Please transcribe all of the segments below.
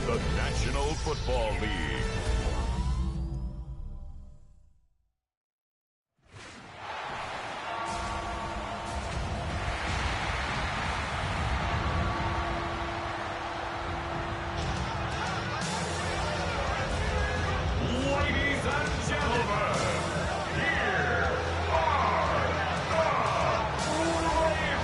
the National Football League. Ladies and gentlemen, here are the Ravens.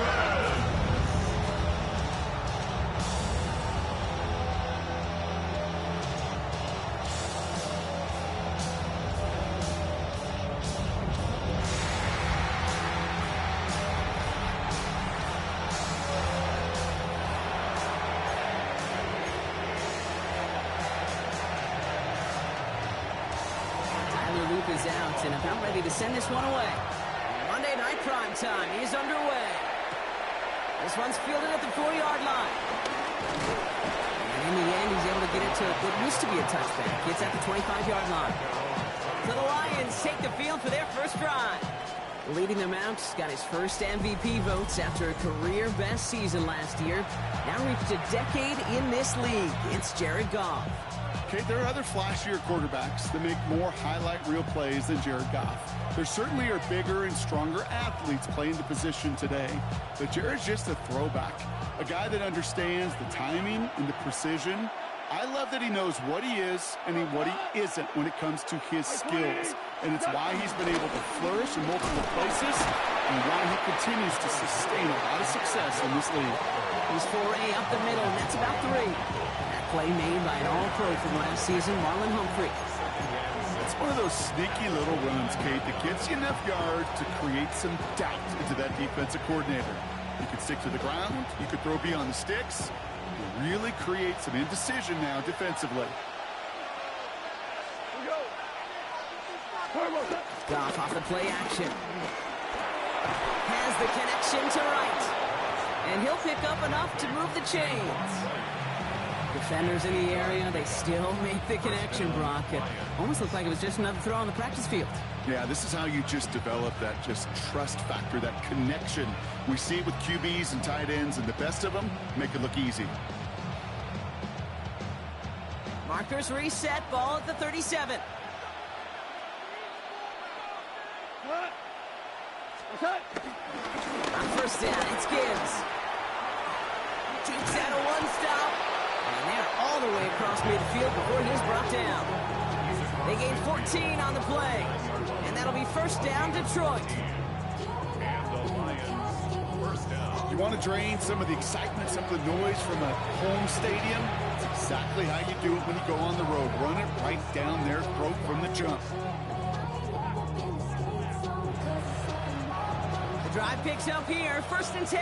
Is out and about ready to send this one away. Monday night prime time is underway. This one's fielded at the 4-yard line. And in the end, he's able to get it to what used to be a touchback. It's at the 25-yard line. So the Lions take the field for their first drive. Leading them out, got his first MVP votes after a career-best season last year. Now reached a decade in this league. It's Jared Goff. Okay, there are other flashier quarterbacks that make more highlight reel plays than Jared Goff. There certainly are bigger and stronger athletes playing the position today, but Jared's just a throwback, a guy that understands the timing and the precision. I love that he knows what he is and what he isn't when it comes to his skills, and it's why he's been able to flourish in multiple places and why he continues to sustain a lot of success in this league. His foray up the middle, and that's about 3. Play made by an all-pro from last season, Marlon Humphrey. It's one of those sneaky little runs, Kate, that gets you enough yards to create some doubt into that defensive coordinator. You could stick to the ground, you could throw beyond the sticks, you really create some indecision now defensively. Goff off the play action. Has the connection to right. And he'll pick up enough to move the chains. Defenders in the area, they still make the connection, Brock. It almost looked like it was just another throw on the practice field. Yeah, this is how you just develop that just trust factor, that connection. We see it with QBs and tight ends, and the best of them make it look easy. Markers reset, ball at the 37. On first down, it's Gibbs. Takes out a one-stop. And they're all the way across midfield before he's brought down. They gain 14 on the play. And that'll be first down, Detroit. You want to drain some of the excitement, some of the noise from a home stadium? It's exactly how you do it when you go on the road. Run it right down their throat from the jump. The drive picks up here, first and 10.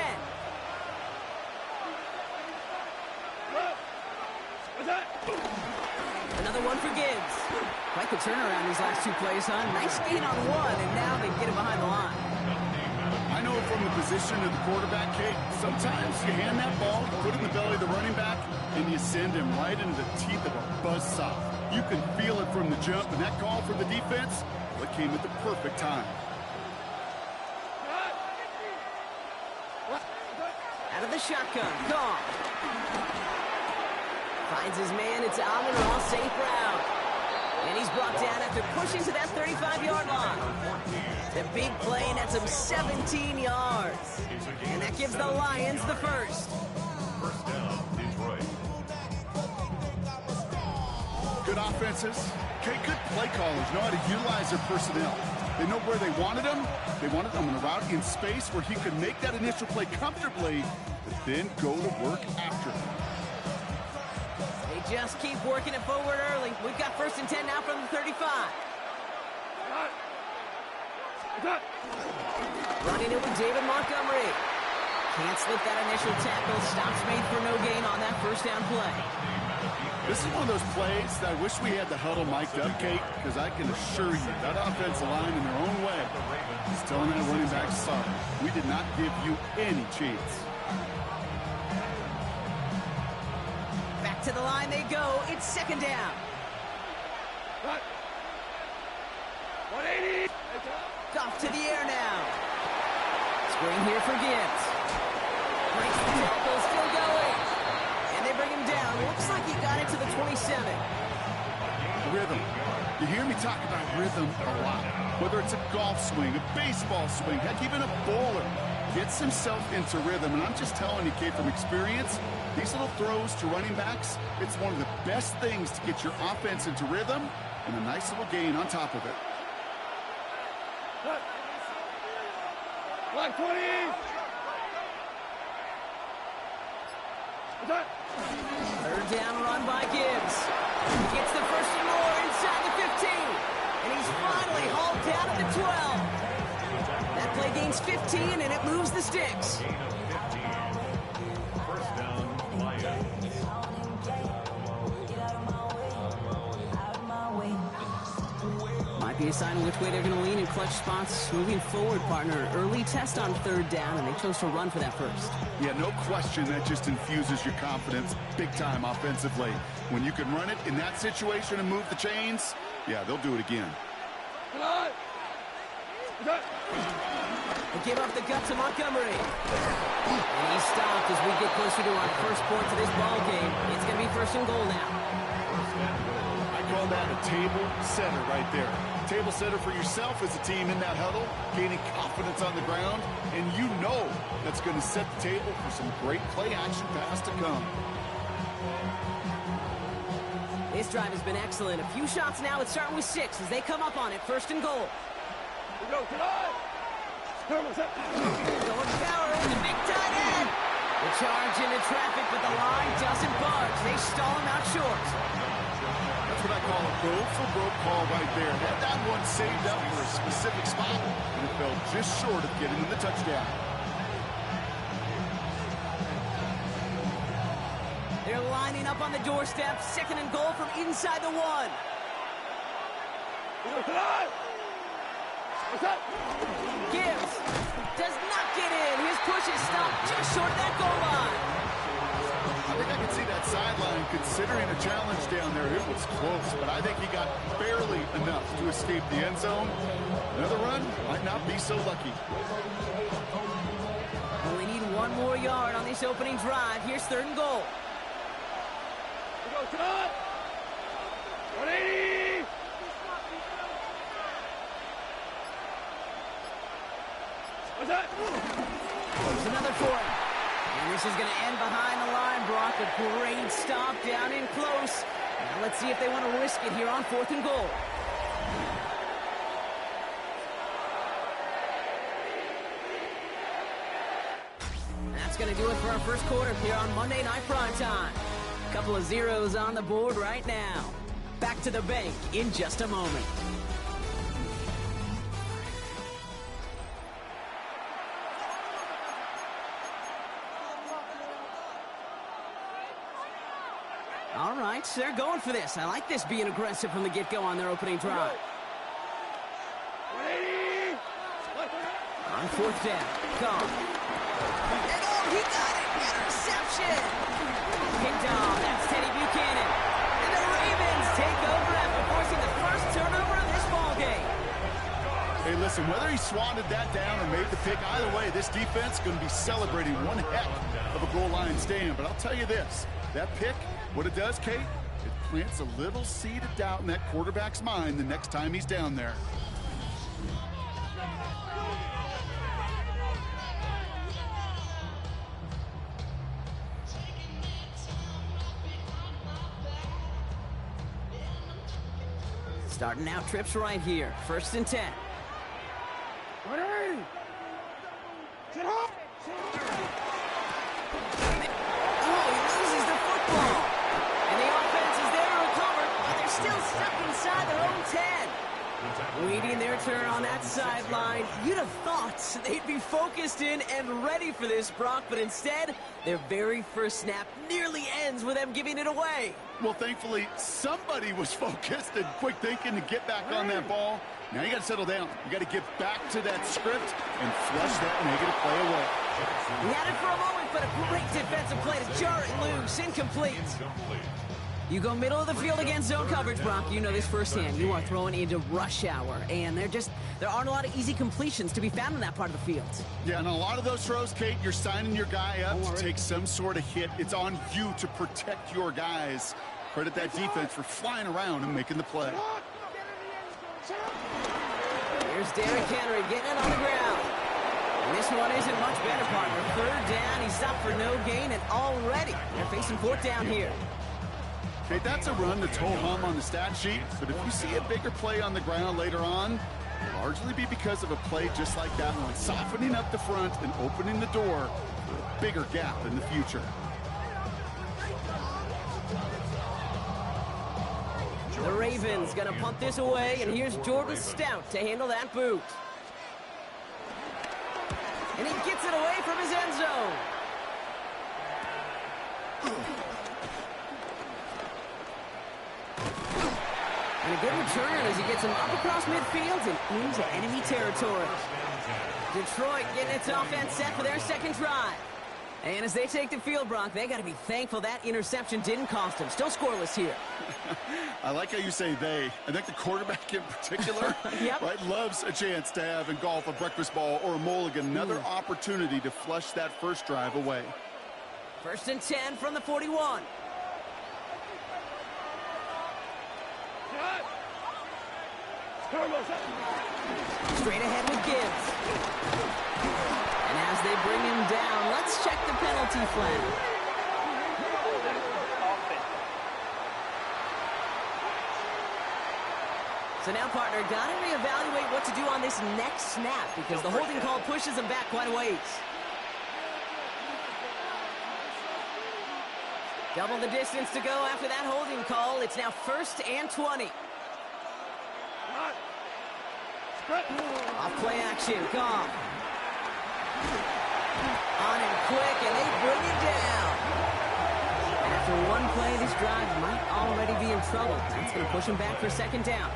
Another one for Gibbs. Quite the turnaround these last 2 plays, huh? Nice gain on 1, and now they get him behind the line. I know from the position of the quarterback, Kate, sometimes you hand that ball, put it in the belly of the running back, and you send him right into the teeth of a buzzsaw. You can feel it from the jump, and that call from the defense, well, it came at the perfect time. Out of the shotgun, Goff. Finds his man, it's Amon-Ra St. Brown. And he's brought down after pushing to that 35-yard line. The big play, and that's him 17 yards. And that gives the Lions the first. First down, Detroit. Good offenses. Okay, good play callers know how to utilize their personnel. They know where they wanted him. They wanted him on a route in space where he could make that initial play comfortably, but then go to work after. They just keep working it forward early. We've got first and 10 now from the 35. Running it with David Montgomery. Can't slip that initial tackle. Stops made for no gain on that first down play. This is one of those plays that I wish we had the huddle mic'd up, Kate, because I can assure you that offensive line in their own way is telling that running back, sorry, we did not give you any chance. Back to the line they go. It's second down. 180. Goff to the air now. Screen here for Gibbs. Breaks the tackle, still going. And they bring him down Looks like he got it to the 27. Rhythm. You hear me talk about rhythm a lot. Whether it's a golf swing, a baseball swing, heck, even a bowler gets himself into rhythm. And I'm just telling you, Kate, from experience, these little throws to running backs, it's one of the best things to get your offense into rhythm and a nice little gain on top of it. Black 20! Third down run by Gibbs. He gets the first and more inside the 15. And he's finally hauled down at the 12. That play gains 15, and it moves the sticks. Gain of 15. First down, Lions. Might be a sign of which way they're going to lean in clutch spots moving forward, partner. Early test on third down, and they chose to run for that first. Yeah, no question, that just infuses your confidence big time offensively. When you can run it in that situation and move the chains, yeah, they'll do it again. They give up the gut to Montgomery. And he's stopped as we get closer to our first point to this ball game. It's going to be first and goal now. I call that a table setter right there. Table setter for yourself as a team in that huddle, gaining confidence on the ground, and you know that's going to set the table for some great play action pass to come. This drive has been excellent. A few shots now. It's starting with 6 as they come up on it. First and goal. Go tonight! Going power with the big tight end. The charge into traffic, but the line doesn't budge. They stall him out short. That's what I call a broke-for-broke call right there. Had that one saved up for a specific spot, and it fell just short of getting him the touchdown. They're lining up on the doorstep. Second and goal from inside the 1. Gibbs does not get in. His push is stopped just short of that goal line. I think I can see that sideline considering a challenge down there. It was close, but I think he got barely enough to escape the end zone. Another run might not be so lucky. We need 1 more yard on this opening drive. Here's third and goal. Go tonight! 180! What's that? There's another for him. And this is going to end behind the line, Brock. A great stop down in close. Now let's see if they want to risk it here on 4th and goal. That's going to do it for our first quarter here on Monday Night Primetime. Couple of zeros on the board right now. Back to the bank in just a moment. All right, so they're going for this. I like this being aggressive from the get-go on their opening drive. 180! On 4th down, gone. And oh, he got it! Interception! Picked off, that's Teddy Buchanan. And the Ravens take over after forcing the first turnover of this ballgame. Hey, listen, whether he swatted that down or made the pick, either way, this defense is going to be celebrating one heck of a goal line stand. But I'll tell you this, that pick, what it does, Kate, it plants a little seed of doubt in that quarterback's mind the next time he's down there. Starting out trips right here. 1st and 10. 180! Sit home! Oh, he loses the football. And the offense is there to recover, but they're still stuck inside their own 10. Waiting their turn on that sideline. You'd have thought they'd be focused in and ready for this, Brock, but instead, their very first snap nearly ends with them giving it away. Well, thankfully, somebody was focused and quick thinking to get back on that ball. Now you got to settle down. You got to get back to that script and flush that negative play away. He had it for a moment, but a great defensive play to jar it loose. Incomplete. You go middle of the field against zone coverage, Brock. You know this firsthand. You are throwing into rush hour, and there aren't a lot of easy completions to be found in that part of the field. Yeah, and a lot of those throws, Kate, you're signing your guy up to take some sort of hit. It's on you to protect your guys. Credit that defense for flying around and making the play. Here's Derrick Henry getting it on the ground. And this one isn't much better, partner. Third down, he's stopped for no gain, and already they're facing fourth down here. Okay, that's a run that's ho-hum on the stat sheet, but if you see a bigger play on the ground later on, it'll largely be because of a play just like that one, softening up the front and opening the door for a bigger gap in the future. The Ravens gonna punt this away, and here's Jordan Stout to handle that boot. And he gets it away from his end zone. And a good return as he gets him up across midfield and into enemy territory. Detroit getting its offense set for their second drive. And as they take the field, Brock, they got to be thankful that interception didn't cost them. Still scoreless here. I like how you say they. I think the quarterback in particular Yep. right, loves a chance to have in golf a breakfast ball or a mulligan, another opportunity to flush that first drive away. 1st and 10 from the 41. Straight ahead with Gibbs. And as they bring him down, let's check the penalty flag. So now, partner, got to reevaluate what to do on this next snap because the holding call pushes him back quite a ways. Double the distance to go after that holding call. It's now 1st and 20. Off play action, Goff. On him quick, and they bring him down. And after one play, this drive might already be in trouble. That's going to push him back for 2nd down.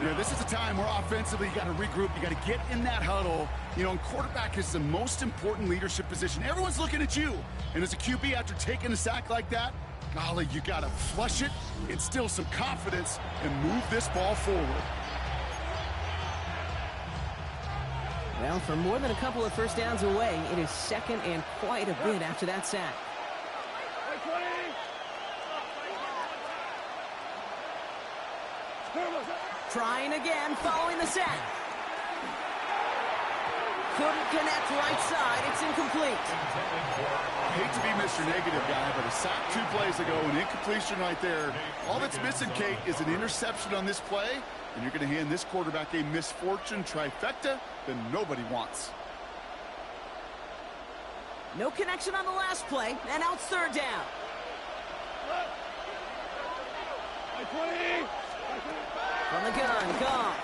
Yeah, this is a time where offensively you got to regroup. You got to get in that huddle. You know, and quarterback is the most important leadership position. Everyone's looking at you. And as a QB, after taking a sack like that, golly, you got to flush it, instill some confidence, and move this ball forward. Well, for more than a couple of first downs away, it is 2nd and quite a bit after that sack. Trying again, following the sack. Couldn't connect right side. It's incomplete. Hate to be Mr. Negative guy, but a sack 2 plays ago, an incompletion right there. All that's missing, Kate, is an interception on this play, and you're going to hand this quarterback a misfortune trifecta that nobody wants. No connection on the last play, and now it's 3rd down. From the gun, Goff.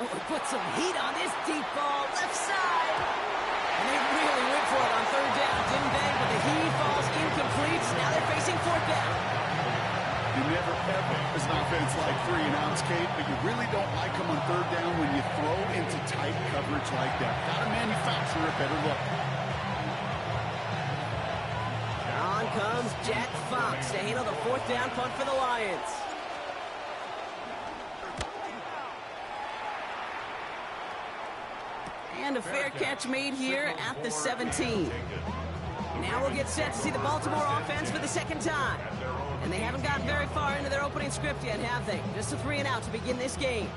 Oh, put some heat on this deep ball, left side. And they really went for it on 3rd down. Didn't bang, but the heat falls incomplete. Now they're facing 4th down. You never, ever, as an offense, like 3 and outs, Kate, but you really don't like them on 3rd down when you throw into tight coverage like that. Got to manufacture a better look. On comes Jack Fox to handle the 4th down punt for the Lions. And a fair catch made here at the 17. Now we'll get set to see the Baltimore offense for the 2nd time. And they haven't gotten very far into their opening script yet, have they? Just a 3 and out to begin this game.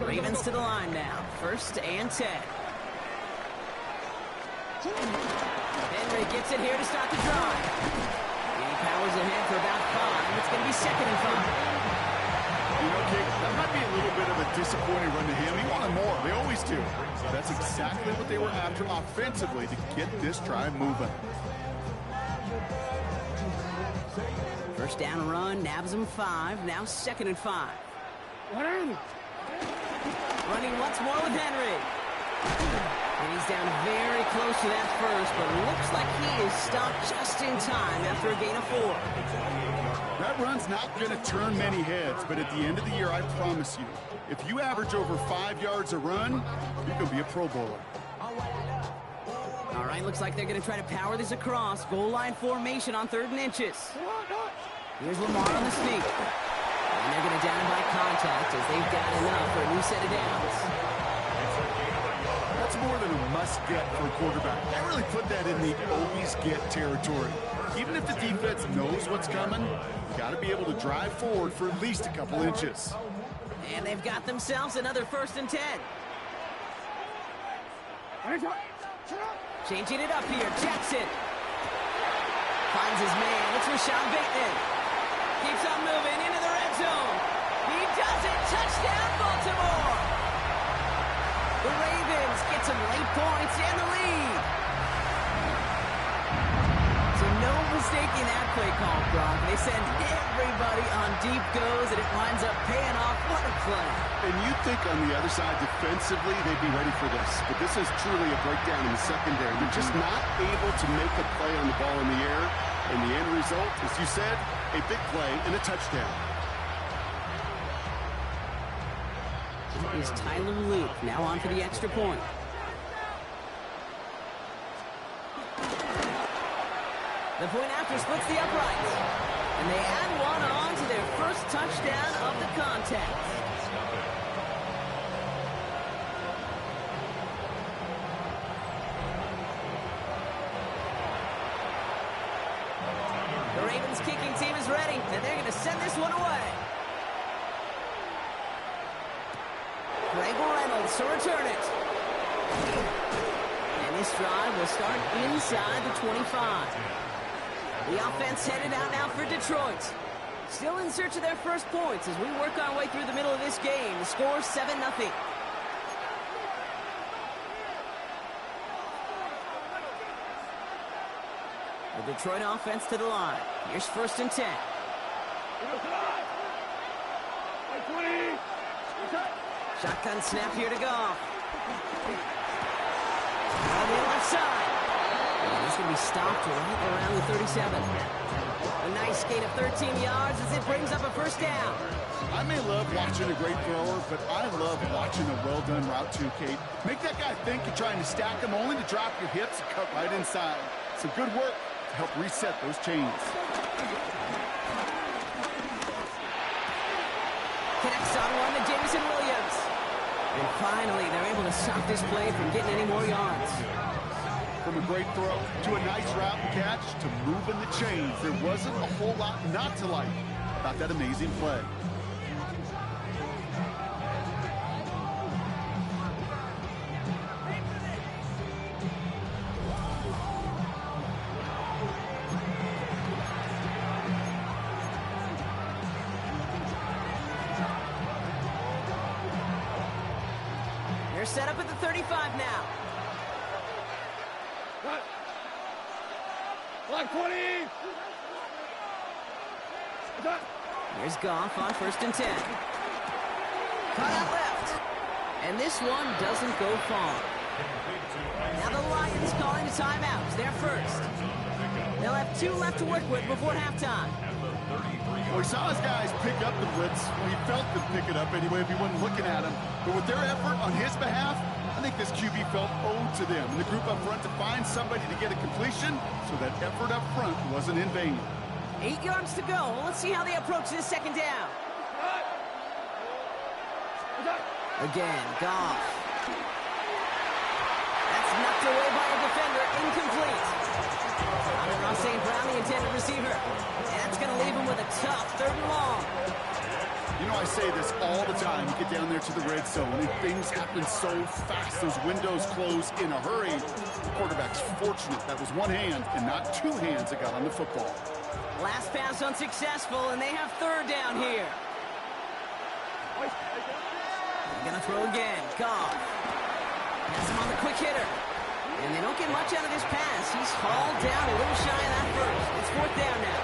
Ravens to the line now. 1st and 10. Henry gets it here to start the drive. He powers ahead for about 5. It's going to be 2nd and 5. You know, Kate, that might be a little bit of a disappointing run to him. He wanted more. They always do. That's exactly what they were after offensively to get this drive moving. 1st down run, nabs him 5. Now 2nd and 5. Running once more with Henry. And he's down very close to that first, but looks like he is stopped just in time after a gain of 4. That run's not going to turn many heads, but at the end of the year, I promise you, if you average over 5 yards a run, you can be a Pro Bowler. All right, looks like they're going to try to power this across. Goal line formation on 3rd and inches. Here's Lamar on the sneak. And they're going to down by contact as they've got enough for a new set of downs. That's more than a must-get for a quarterback. I really put that in the always-get territory. Even if the defense knows what's coming, you got to be able to drive forward for at least a couple inches. And they've got themselves another 1st and 10. Changing it up here, Jackson. Finds his man, it's Rashawn Bateman. Keeps on moving into the red zone. He does it, touchdown Baltimore! The Ravens get some late points and the lead. So no mistaking that play call, Brock. They send everybody on deep goes, and it winds up paying off. What a play. And you'd think on the other side, defensively, they'd be ready for this. But this is truly a breakdown in the secondary. They're just not able to make a play on the ball in the air. And the end result, as you said, a big play and a touchdown. Here's Tyler Luke, now on for the extra point. The point after splits the uprights. And they add one on to their first touchdown of the contest. The Ravens kicking team is ready, and they're going to send this one away. Greg Reynolds to return it. And this drive will start inside the 25. The offense headed out now for Detroit. Still in search of their first points as we work our way through the middle of this game. The score 7-0. The Detroit offense to the line. Here's 1st and 10. Shotgun snap here to Goff. On the left side. And he's going to be stopped right around the 37. A nice gain of 13 yards as it brings up a 1st down. I may love watching a great thrower, but I love watching a well-done route too, Kate. Make that guy think you're trying to stack him only to drop your hips and cut right inside. Some good work to help reset those chains. Connects on one to Jameson Williams. And finally, they're able to stop this play from getting any more yards. From a great throw to a nice route and catch to moving the chains, there wasn't a whole lot not to like about that amazing play. They're set up at the 35 now. Cut. Block 20. Cut. Here's Goff on 1st and 10. Cut out left. And this one doesn't go far. Now the Lions calling the timeouts. They're first. They'll have 2 left to work with before halftime. Well, he saw his guys pick up the blitz. He felt them pick it up anyway if he wasn't looking at him. But with their effort on his behalf, I think this QB felt owed to them. And the group up front to find somebody to get a completion so that effort up front wasn't in vain. 8 yards to go. Let's see how they approach this 2nd down. Again, Goff. That's knocked away by a defender. Incomplete. Ross St. Brown, the intended receiver. And that's going to leave him with a tough 3rd and long. You know, I say this all the time. You get down there to the red zone, and things happen so fast. Those windows close in a hurry. The quarterback's fortunate that was one hand and not 2 hands that got on the football. Last pass unsuccessful, and they have 3rd down here. They're going to throw again. Goff. Has him on the quick hitter. And they don't get much out of this pass. He's hauled down a little shy of that first. It's 4th down now.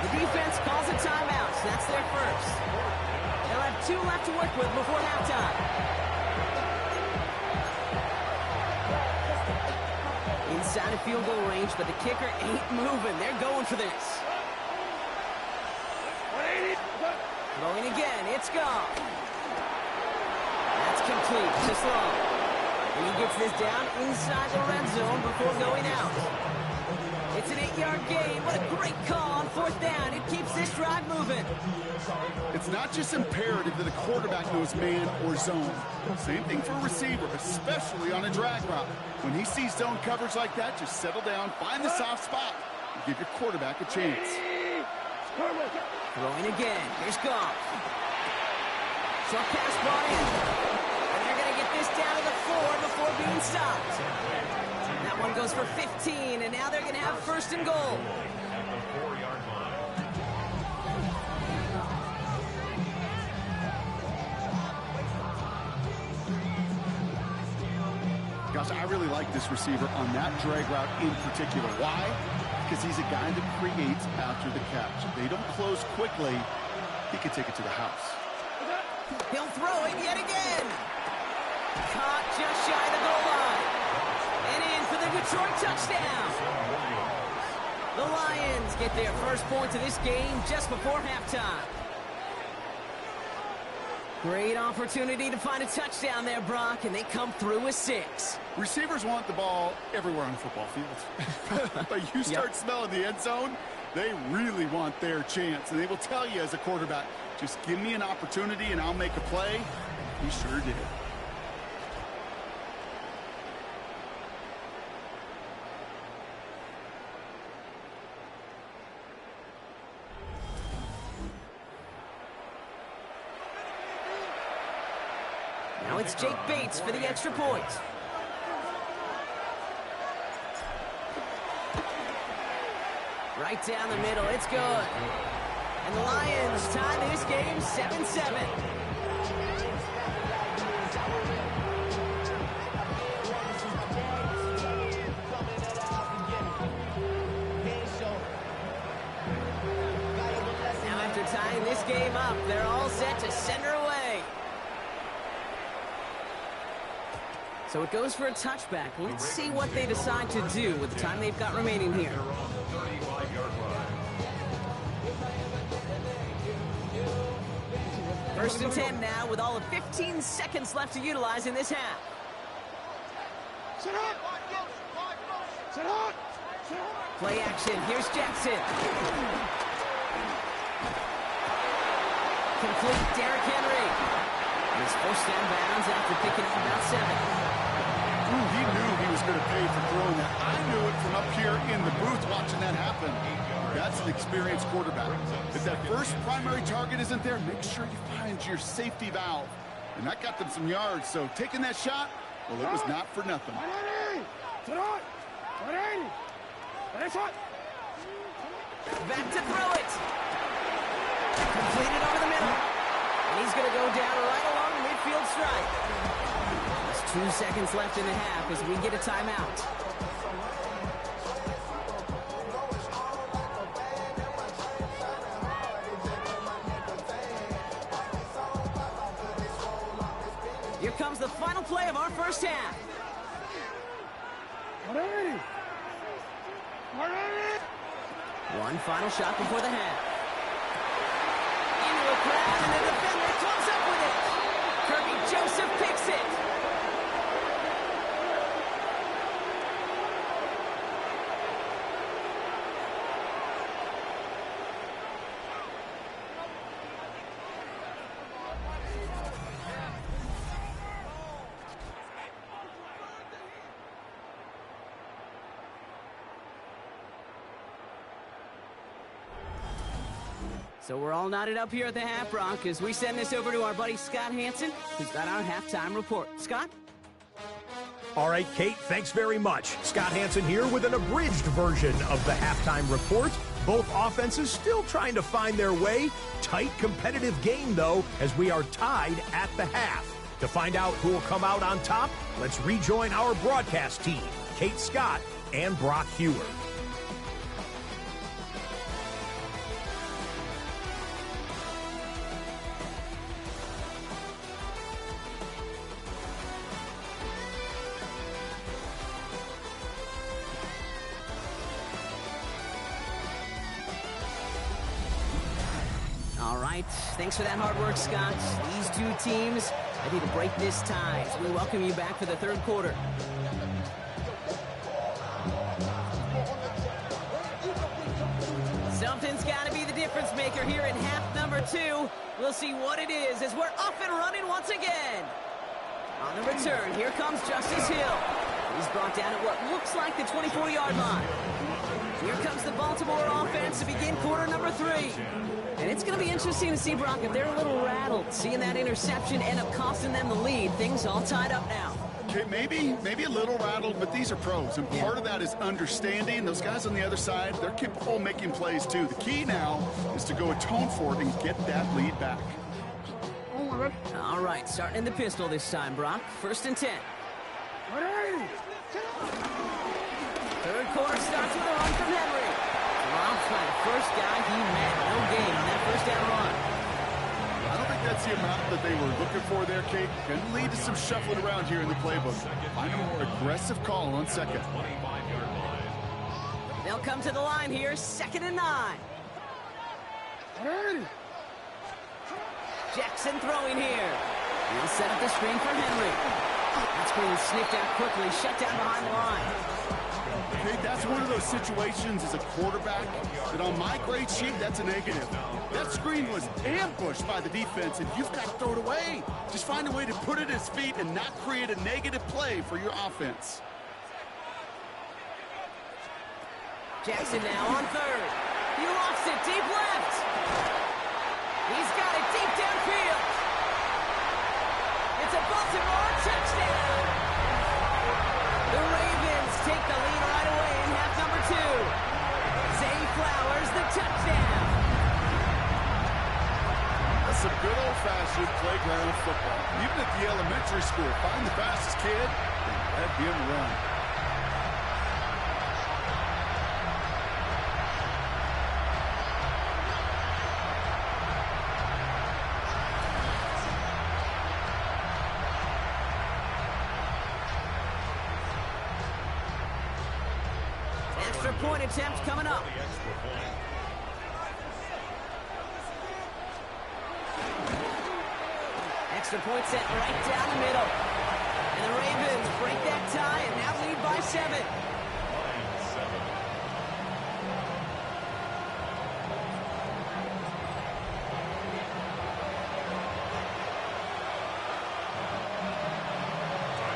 The defense calls a timeout. That's their first. They'll have 2 left to work with before halftime. inside of field goal range, but the kicker ain't moving. They're going for this. 180. Throwing again. It's gone. That's complete. Just long. And he gets this down inside the red zone before going out. It's an 8-yard gain. What a great call on 4th down. It keeps this drive moving. It's not just imperative that a quarterback knows man or zone. Same thing for a receiver, especially on a drag route. When he sees zone coverage like that, just settle down, find the soft spot, and give your quarterback a chance. Throwing again. Here's Goff. Short pass brought in. And they're going to get this down to the 4 before being stopped. That one goes for 15, and now they're going to have 1st and goal. At the 4-yard line. Gosh, I really like this receiver on that drag route in particular. Why? Because he's a guy that creates after the catch. If they don't close quickly, he could take it to the house. He'll throw it yet again. Caught just shy of the goal line. And in for the Detroit touchdown. The Lions get their first points of this game just before halftime. Great opportunity to find a touchdown there, Brock, and they come through with 6. Receivers want the ball everywhere on the football field. But you start smelling the end zone, they really want their chance. And they will tell you as a quarterback, just give me an opportunity and I'll make a play. He sure did. Now it's Jake Bates for the extra point. Right down the middle, it's good. And the Lions tie this game 7-7. Now after tying this game up, they're all set to send her away. So it goes for a touchback. Let's see what they decide to do with the time they've got remaining here. 35-yard line. 1st and 10 now with all of 15 seconds left to utilize in this half. Sit up. Sit up. Play action. Here's Jackson. Complete Derrick Henry. And he's forced down bounds after picking up about 7. He knew he was going to pay for throwing that. I knew it from up here in the booth watching that happen. That's an experienced quarterback. If that first primary target isn't there, make sure you find your safety valve. And that got them some yards, so taking that shot, well, it was not for nothing. 180. Sit on. 180. That's what. Back to throw it. Completed over the middle. And he's going to go down right along the midfield stripe. There's 2 seconds left in the half as we get a timeout. Here comes the final play of our first half. 180. 180. One final shot before the half. Into a crowd, and the defender comes up with it. Kirby Joseph picks it. So we're all knotted up here at the half, Brock, as we send this over to our buddy Scott Hansen, who's got our halftime report. Scott? All right, Kate, thanks very much. Scott Hansen here with an abridged version of the halftime report. Both offenses still trying to find their way. Tight, competitive game, though, as we are tied at the half. To find out who will come out on top, let's rejoin our broadcast team, Kate Scott and Brock Hewer. right. Thanks for that hard work, Scott. These two teams ready to break this tie as we welcome you back for the third quarter. Something's got to be the difference maker here in half number 2. We'll see what it is as we're up and running once again. On the return, here comes Justice Hill. He's brought down at what looks like the 24-yard line. Here comes the Baltimore offense to begin quarter number 3. And it's going to be interesting to see, Brock, if they're a little rattled, seeing that interception end up costing them the lead. Things all tied up now. Okay, maybe a little rattled, but these are pros, and part of that is understanding. Those guys on the other side, they're capable of making plays too. The key now is to go atone for it and get that lead back. All right, starting in the pistol this time, Brock. 1st and 10. Third quarter starts with a run from Henry. Rob's by the first guy he met. No gain on that first down run. I don't think that's the amount that they were looking for there, Kate. Going to lead to some shuffling around here in the playbook. Find a more aggressive call on second. They'll come to the line here, 2nd and 9. Jackson throwing here. He'll set up the screen for Henry. That screen sniffed out quickly, shut down behind the line. Okay, that's one of those situations as a quarterback that on my grade sheet, that's a negative. That screen was ambushed by the defense, and you've got to throw it away. Just find a way to put it at his feet and not create a negative play for your offense. Jackson now on 3rd. He lost it deep left. He's got it deep downfield. It's a Baltimore touchdown. The Ravens take the lead right away in half number 2. Zay Flowers, the touchdown. That's some good old-fashioned playground football. Even at the elementary school, find the fastest kid and let him run. Extra point attempt coming up. Extra point set right down the middle. And the Ravens break that tie and now lead by 7.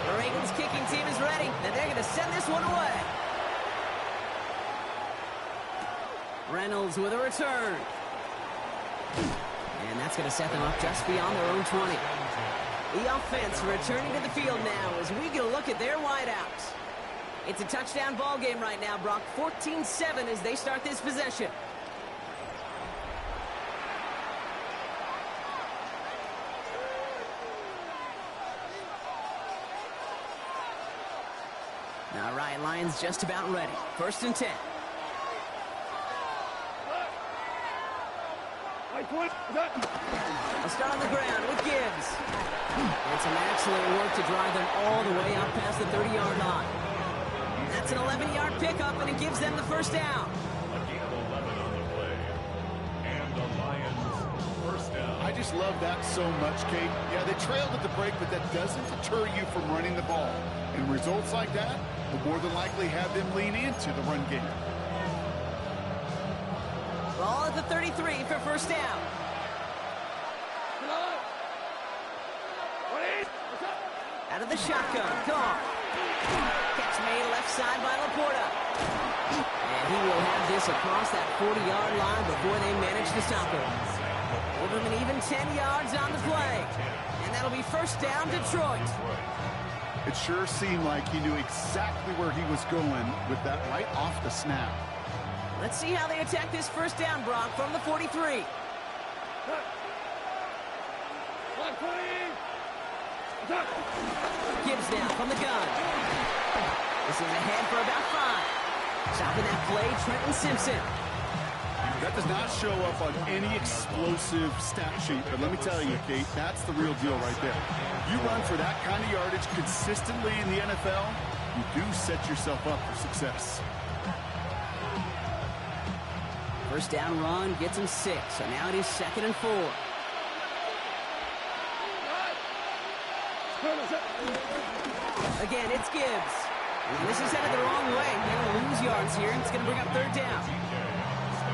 The Ravens kicking team is ready, and they're going to send this one away. Reynolds with a return. And that's going to set them up just beyond their own 20. The offense returning to the field now as we get a look at their wideouts. It's a touchdown ball game right now, Brock. 14-7 as they start this possession. All right, Lions just about ready. 1st and 10. I'll start on the ground with Gibbs. And some excellent work to drive them all the way out past the 30-yard line. That's an 11-yard pickup, and it gives them the first down. A gain of 11 on the play. And the Lions, first down. I just love that so much, Kate. Yeah, they trailed at the break, but that doesn't deter you from running the ball. And results like that will more than likely have them lean into the run game. Ball at the 33 for first down. Out of the shotgun, gone. Catch made left side by Laporta. And he will have this across that 40-yard line before they manage to stop him. Give him an even 10 yards on the play. And that'll be first down, Detroit. It sure seemed like he knew exactly where he was going with that right off the snap. Let's see how they attack this first down, Brock, from the 43. Gibbs now from the gun. This is ahead for about 5. Stopping that play, Trenton Simpson. That does not show up on any explosive stat sheet, but let me tell you, Kate, that's the real deal right there. You run for that kind of yardage consistently in the NFL, you do set yourself up for success. First down run gets him 6, so now it is 2nd and 4. Again, it's Gibbs. And this is headed the wrong way. They're going to lose yards here, and it's going to bring up 3rd down.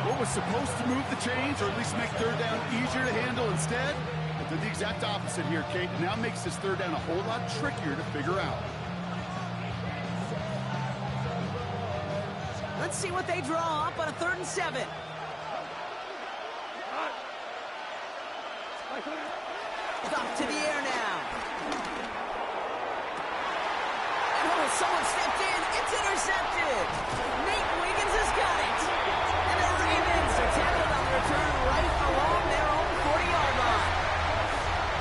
What was supposed to move the chains, or at least make 3rd down easier to handle instead, it did the exact opposite here, Kate. Now makes this 3rd down a whole lot trickier to figure out. Let's see what they draw up on a 3rd and 7. Off to the air now. And oh, someone stepped in. It's intercepted. Nate Wiggins has got it. And the Ravens are tackled on the return right along their own 40-yard line.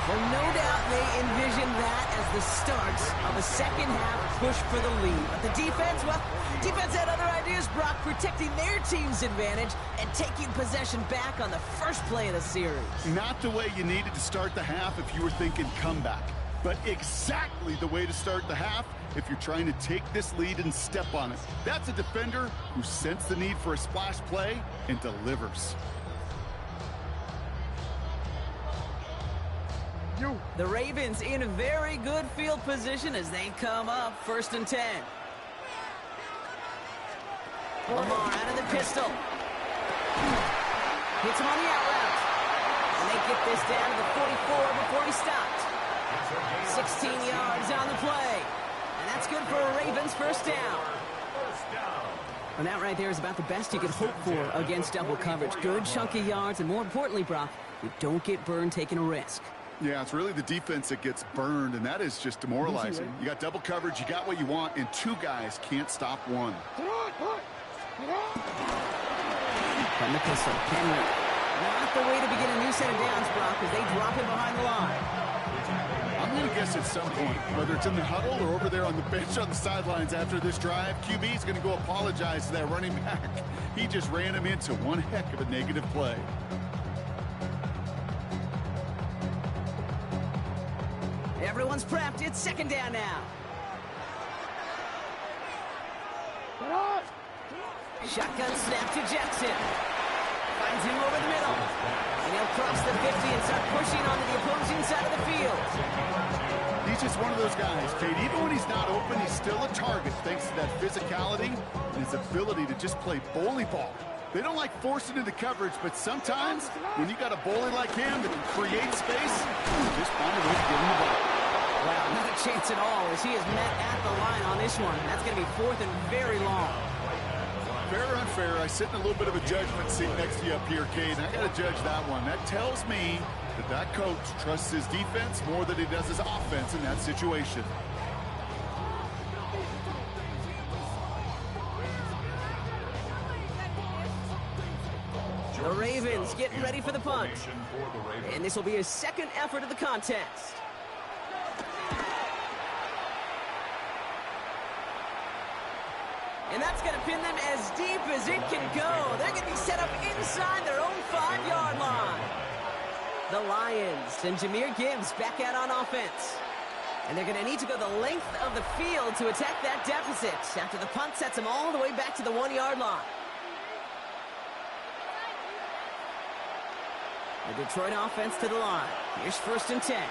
Well, no doubt they envisioned that as the start of a second-half push for the lead. But the defense, well, defense had other ideas, Brock, protecting their team's advantage and taking possession back on the first play of the series. Not the way you needed to start the half if you were thinking comeback, but exactly the way to start the half if you're trying to take this lead and step on it. That's a defender who sensed the need for a splash play and delivers. The Ravens in a very good field position as they come up 1st and 10. Lamar out of the pistol. Hits him on the out route. And they get this down to the 44 before he stopped. 16 yards on the play. And that's good for a Ravens 1st down. And that right there is about the best you could hope for against double coverage. Good chunky yards, and more importantly, Brock, you don't get burned taking a risk. Yeah, it's really the defense that gets burned, and that is just demoralizing. You got double coverage, you got what you want, and 2 guys can't stop one. From the pistol, Henry. Not the way to begin a new set of downs, Brock, as they drop him behind the line. I'm going to guess at some point, whether it's in the huddle or over there on the bench on the sidelines after this drive, QB is going to go apologize to that running back. He just ran him into one heck of a negative play. Everyone's prepped. It's 2nd down now. Shotgun snap to Jackson. Finds him over the middle. And he'll cross the 50 and start pushing onto the opposing side of the field. He's just one of those guys, Kate. Even when he's not open, he's still a target thanks to that physicality and his ability to just play bully ball. They don't like forcing into coverage, but sometimes when you got a bully like him that can create space, just find a way to get him the ball. Wow, not a chance at all as he is met at the line on this one. That's going to be 4th and very long. Fair or unfair, I sit in a little bit of a judgment seat next to you up here, Kate, and I got to judge that one. That tells me that coach trusts his defense more than he does his offense in that situation. The Ravens getting ready for the punt. And this will be his 2nd effort of the contest. And that's going to pin them as deep as it can go. They're going to be set up inside their own 5-yard line. The Lions and Jahmyr Gibbs back out on offense. And they're going to need to go the length of the field to attack that deficit after the punt sets them all the way back to the 1-yard line. The Detroit offense to the line. Here's 1st and 10.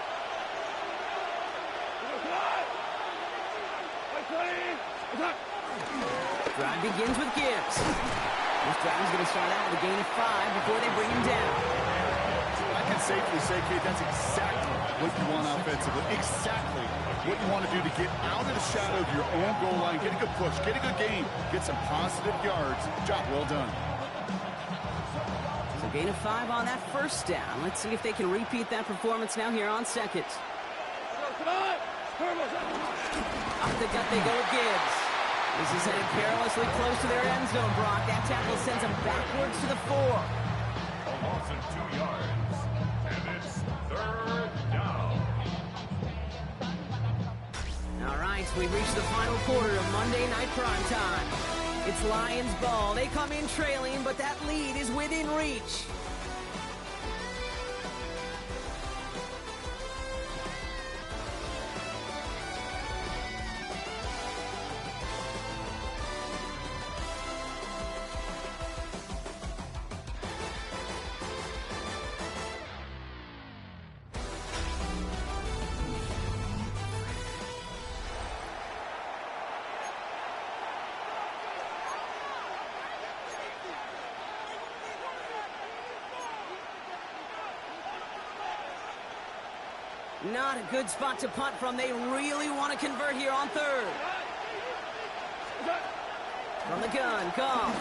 Drive begins with Gibbs. This drive is going to start out with a gain of 5 before they bring him down. I can safely say, Kate, that's exactly what you want offensively. Exactly what you want to do to get out of the shadow of your own goal line, get a good push, get a good gain, get some positive yards. Job well done. So gain of 5 on that 1st down. Let's see if they can repeat that performance now here on 2nd. Up the gut they go with Gibbs. This is headed perilously close to their end zone, Brock. That tackle sends them backwards to the 4. A loss of 2 yards. And it's 3rd down. All right, we've reached the final quarter of Monday Night Primetime. It's Lions ball. They come in trailing, but that lead is within reach. Not a good spot to punt from. They really want to convert here on third. From the gun, Goff.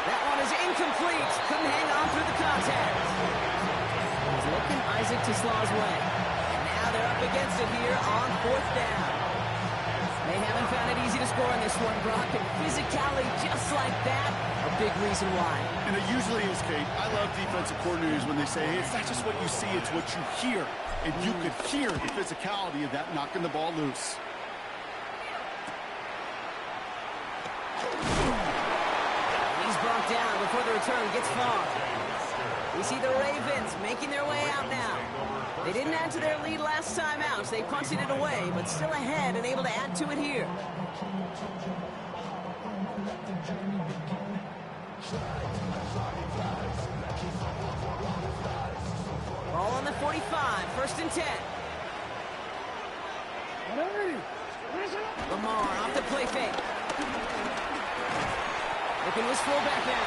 That one is incomplete. Couldn't hang on through the contact. He's looking Isaac to Slaw's way. And now they're up against it here on fourth down. They haven't found it easy to score in this one, Brock. And physicality just like that, a big reason why. And it usually is, Kate. I love defensive coordinators when they say, hey, it's not just what you see, it's what you hear. And you could hear the physicality of that knocking the ball loose. He's brought down before the return gets far. We see the Ravens making their way out now. They didn't add to their lead last time out, so they punted it away, but still ahead and able to add to it here. Ball on the 45, first and 10. Lamar off the play fake. Looking his fullback now.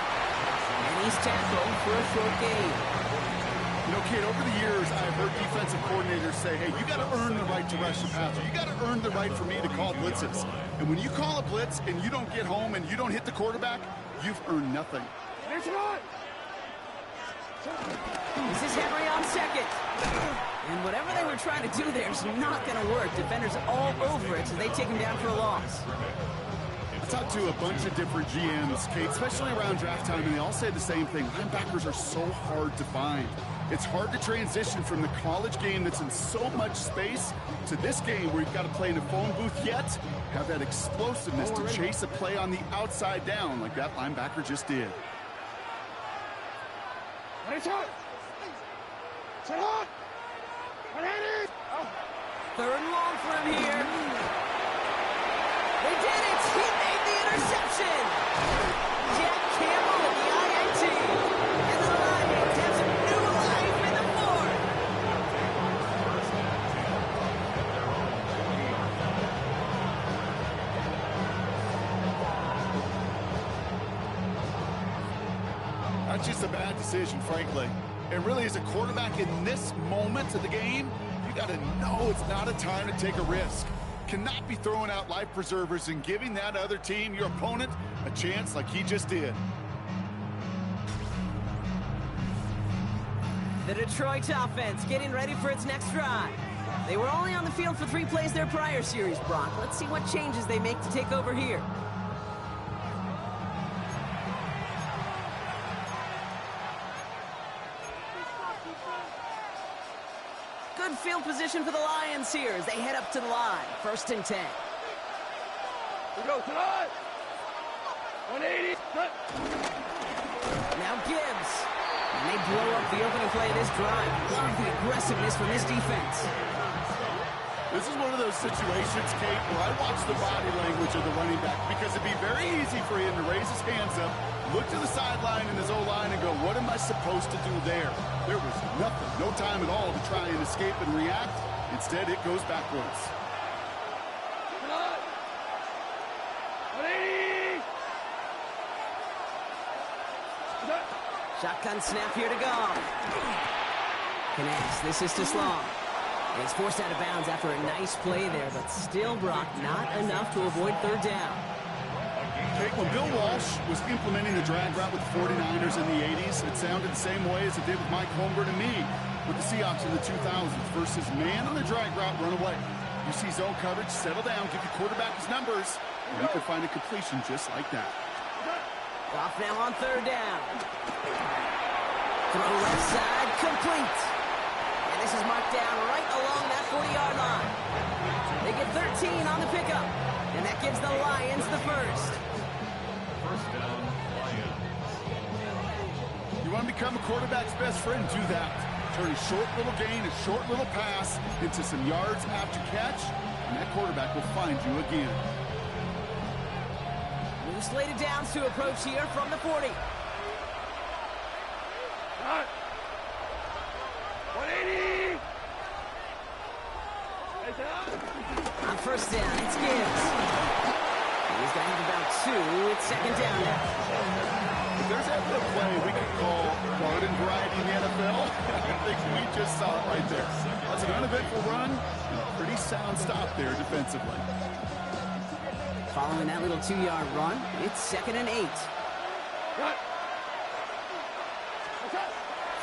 And he's tackled for a short gain. You know, Kate, over the years, I've heard defensive coordinators say, hey, you got to earn the right to rush the passer. You got to earn the right for me to call blitzes. And when you call a blitz and you don't get home and you don't hit the quarterback, you've earned nothing. This is Henry on second. And whatever they were trying to do there is not going to work. Defenders all over it, so they take him down for a loss. I talked to a bunch of different GMs, Kate, especially around draft time, and they all say the same thing. Linebackers are so hard to find. It's hard to transition from the college game that's in so much space to this game where you've got to play in a phone booth, yet have that explosiveness to chase a play on the outside down like that linebacker just did. Third and long for him here. They did it! He made the interception! Jack Campbell with the INT. And the Lions have some new life in the fourth. That's just a bad decision, frankly. And really, as a quarterback in this moment of the game, you got to know it's not a time to take a risk. Cannot be throwing out life preservers and giving that other team, your opponent, a chance like he just did. The Detroit offense getting ready for its next drive. They were only on the field for 3 plays their prior series, Brock. Let's see what changes they make to take over here. Good field position for the Lions here as they head up to the line. First and 10. We go tonight. 180. Now Gibbs. And they blow up the opening play of this drive. Love the aggressiveness from this defense. This is one of those situations, Kate, where I watch the body language of the running back because it'd be very easy for him to raise his hands up, look to the sideline in his O-line and go, what am I supposed to do there? There was nothing, no time at all to try and escape and react. Instead, it goes backwards. 180. Shotgun snap here to go. Connects. This is to Slaw. He's forced out of bounds after a nice play there, but still, Brock, not enough to avoid third down. Kate, when Bill Walsh was implementing the drag route with the 49ers in the 80s, it sounded the same way as it did with Mike Holmgren and me with the Seahawks in the 2000s versus man on the drag route, run away. You see zone coverage, settle down, give your quarterback his numbers, and you can find a completion just like that. Off now on third down. Throw left side, complete. And this is marked down right along that 40-yard line. They get 13 on the pickup, and that gives the Lions the first. First down, Lions. You want to become a quarterback's best friend, do that. Turn a short little gain, a short little pass into some yards after catch, and that quarterback will find you again. New slated downs to approach here from the 40. 180. On first down, it's Gibbs. He's going to have about 2. It's second down now. The there's a play we could call garden variety in the NFL. I think we just saw it right there. That's an uneventful run and a pretty sound stop there defensively. Following that little 2-yard run, it's 2nd and 8.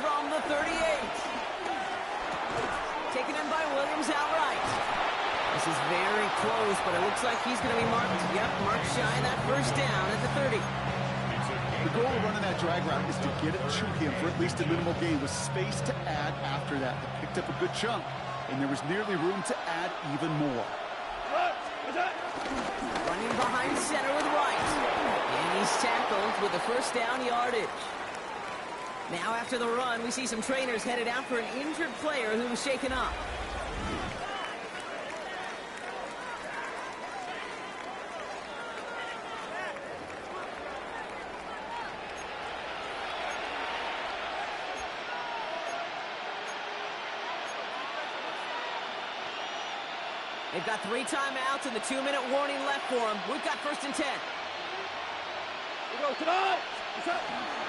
From the 38. Taken in by Williams outright. This is very close, but it looks like he's going to be marked. Yep, marked shy of that first down at the 30. The goal of running that drag route is to get it to him for at least a minimal gain with space to add after that. They picked up a good chunk, and there was nearly room to add even more. Running behind center with White. And he's tackled with the first down yardage. Now after the run, we see some trainers headed out for an injured player who was shaken up. They've got 3 timeouts and the 2-minute warning left for them. We've got 1st and 10.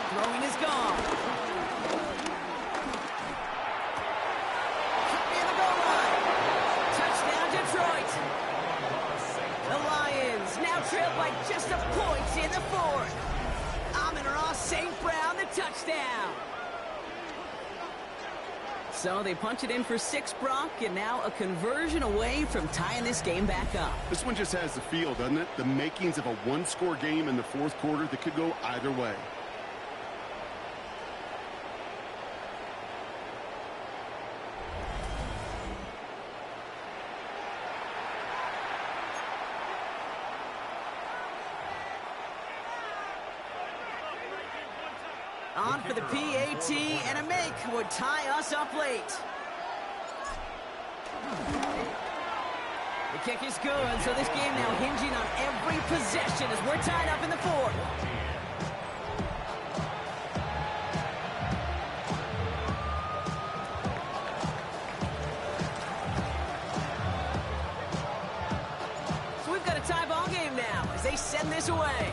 Throwing is gone. Near the goal line. Touchdown, Detroit. The Lions now trail by just a point in the 4th. Amon-Ra St. Brown, the touchdown. So they punch it in for 6, Brock, and now a conversion away from tying this game back up. This one just has the feel, doesn't it? The makings of a one-score game in the 4th quarter that could go either way. On for the PAT, and a make would tie us up late. The kick is good, so this game now hinging on every possession as we're tied up in the 4th. So we've got a tie ball game now as they send this away.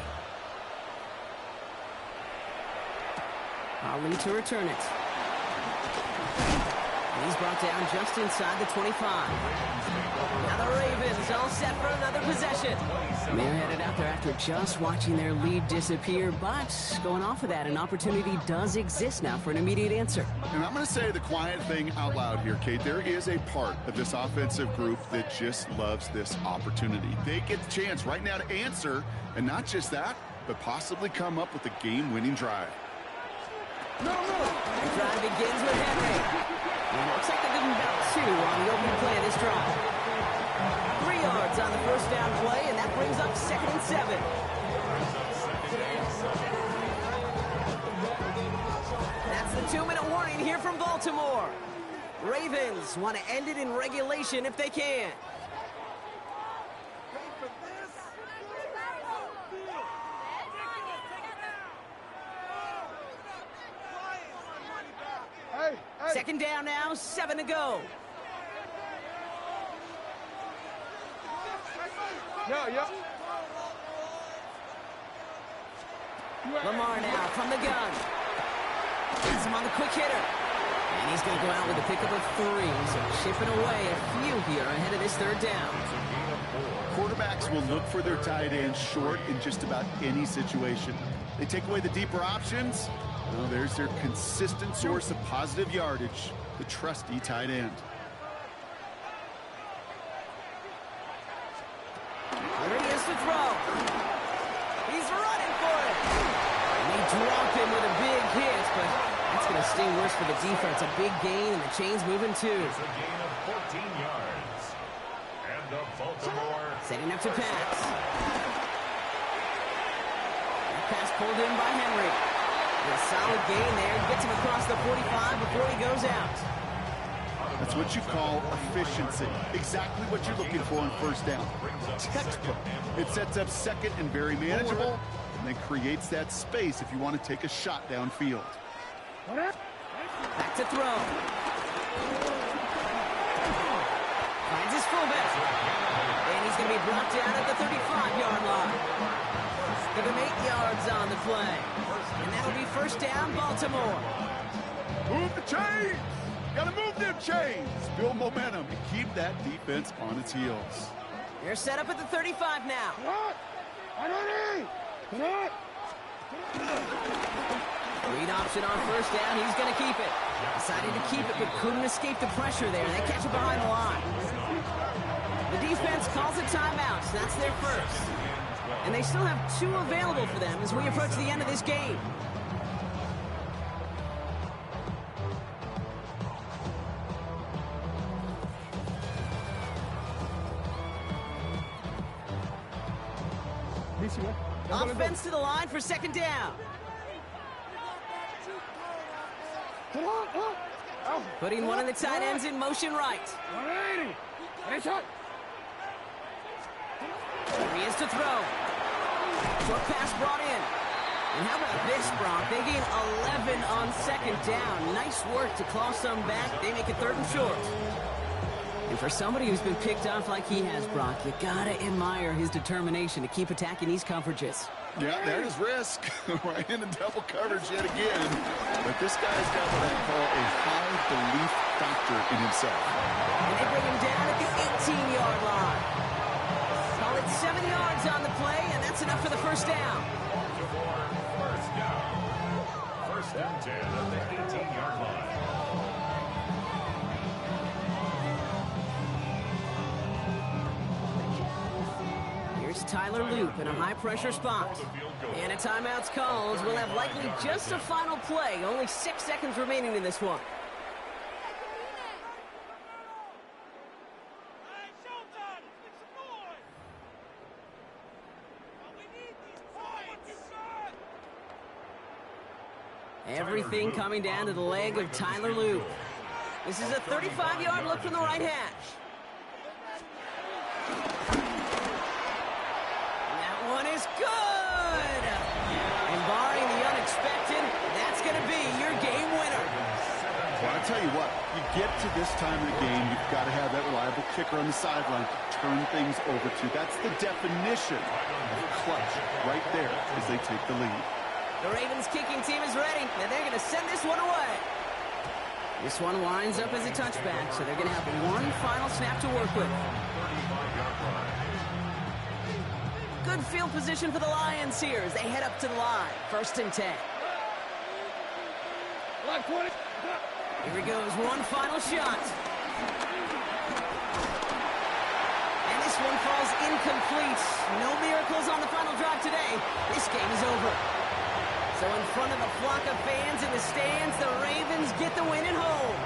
Ali to return it. And he's brought down just inside the 25. Now the Ravens all set for another possession. They're headed out there after just watching their lead disappear, but going off of that, an opportunity does exist now for an immediate answer. And I'm going to say the quiet thing out loud here, Kate. There is a part of this offensive group that just loves this opportunity. They get the chance right now to answer, and not just that, but possibly come up with a game-winning drive. The drive begins with Henry. And it looks like they're giving about 2 on the opening play of this drive. 3 yards on the first down play, and that brings up 2nd and 7. That's the 2-minute warning here from Baltimore. Ravens want to end it in regulation if they can. Second down now, 7 to go. Lamar now from the gun. Gets him on the quick hitter. And he's going to go out with a pickup of 3. So chipping away a few here ahead of this 3rd down. Quarterbacks will look for their tight end short in just about any situation. They take away the deeper options. Well, there's their consistent source of positive yardage, the trusty tight end. Here he is to throw. He's running for it. And they drop him with a big hit, but that's going to sting worse for the defense. A big gain, and the chain's moving too. It's a gain of 14 yards. And the Baltimore setting up to pass. Pass pulled in by Henry. A solid gain there. Gets him across the 45 before he goes out. That's what you call efficiency. Exactly what you're looking for on first down. Textbook. It sets up 2nd and very manageable, and then creates that space if you want to take a shot downfield. Back to throw. Finds his fullback. And he's going to be brought down at the 35-yard line. Give him 8 yards on the play. And that'll be first down, Baltimore. Move the chains. Got to move them chains. Build momentum and keep that defense on its heels. They're set up at the 35 now. Read option on first down. He's going to keep it. Decided to keep it, but couldn't escape the pressure there. They catch it behind the line. The defense calls a timeout, so that's their first. And they still have 2 available for them as we approach the end of this game. Offense to the line for second down. Putting one of the tight ends in motion right. Here he is to throw. Short pass brought in. And how about this, Brock? They gain 11 on second down. Nice work to claw some back. They make it 3rd and short. And for somebody who's been picked off like he has, Brock, you gotta admire his determination to keep attacking these coverages. Yeah, there's risk. Right into double coverage yet again. But this guy's got what I call a high belief factor in himself. And they bring him down at the 18-yard line. Call it 7 yards on the play, and that's enough for the first down. First down. First and 10 at the 18-yard line. Tyler Loop in a high-pressure spot. And a timeout's called. We'll have likely just a final play. Only 6 seconds remaining in this one. Everything coming down to the leg of Tyler Loop. This is a 35-yard look from the right hash. One is good! And barring the unexpected, that's going to be your game winner. Well, I tell you what, you get to this time of the game, you've got to have that reliable kicker on the sideline to turn things over to. That's the definition of clutch right there as they take the lead. The Ravens kicking team is ready, and they're going to send this one away. This one winds up as a touchback, so they're going to have one final snap to work with. Good field position for the Lions here as they head up to the line. First and 10. Here he goes, one final shot. And this one falls incomplete. No miracles on the final drive today. This game is over. So in front of the flock of fans in the stands, the Ravens get the win at home.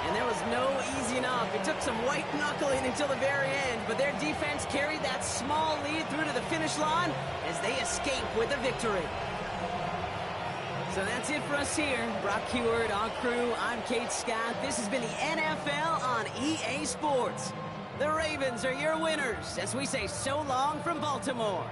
And there was no easing up. It took some white knuckling until the very end, but their defense carried that small lead through to the finish line as they escape with a victory. So that's it for us here. Brock Heward, our crew, I'm Kate Scott. This has been the NFL on EA Sports. The Ravens are your winners as we say so long from Baltimore.